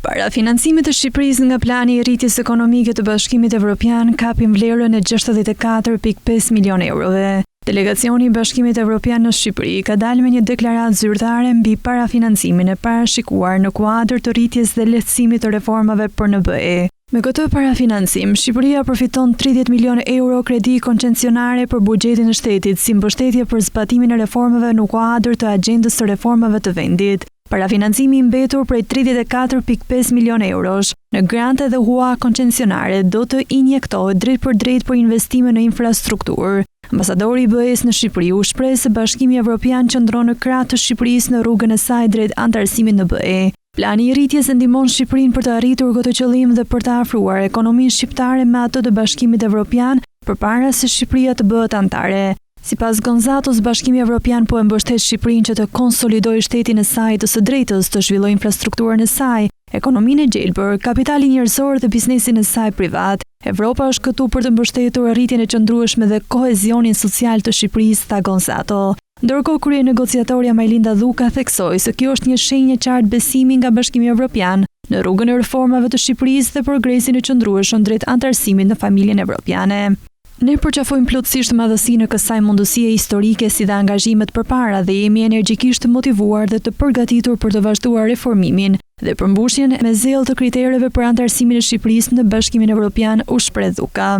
Parafinancimet e Shqipërisë nga plani i rritjes ekonomike të Bashkimit Evropian kapin vlerën e 64.5 milion eurove. Delegacioni i Bashkimit Evropian në Shqipëri ka dalë me një deklaratë zyrtare mbi parafinancimin e parashikuar në kuadër të rritjes dhe lehtësimit të reformave për në BE. Me këtë parafinancim, Shqipëria përfiton 30 milion euro kredi koncesionare për buxhetin e shtetit si mbështetje për zbatimin e reformave në kuadër të agjendës së reformave të vendit. Parafinancimi i mbetur prej 34.5 milion eurosh në grante dhe hua koncesionare do të injektohet drejt për drejt për investime në infrastrukturë. Ambasadori i BE-s në Shqipëri u shpreh se Bashkimi Evropian qëndron në krah të Shqipërisë në rrugën e saj drejt anëtarësimit në BE. Plani i rritjes e ndihmon Shqipërinë për të arritur këtë qëllim dhe për të afruar ekonominë shqiptare me atë të Bashkimit Evropian përpara se Shqipëria të bëhet anëtare. Sipas Gonzatos, Bashkimi Evropian po e mbështet Shqipërinë që të konsolidojë shtetin e saj të së drejtës, të zhvillojë infrastrukturën e saj, ekonominë e gjelbër, kapitalin njerëzor dhe biznesin e saj privat. Evropa është këtu për të mbështetur arritjen e qëndrueshme dhe kohezionin social të Shqipërisë, tha Gonzato. Ndërkohë kryenegociatorja Majlinda Dhuka theksoi se kjo është një shenjë e qartë besimi nga Bashkimi Evropian në rrugën e reformave të Shqipërisë dhe progresin e qëndrueshëm drejt anëtarësimit në familjen evropiane. Ne përqafojmë plotësisht madhësinë e kësaj mundësie historike si dhe angazhimet përpara dhe jemi energjikisht të motivuar dhe të përgatitur për të vazhduar reformimin dhe përmbushjen me zell të kritereve për anëtarësimin e Shqipërisë në Bashkimin Evropian, u shpreh Dhuka.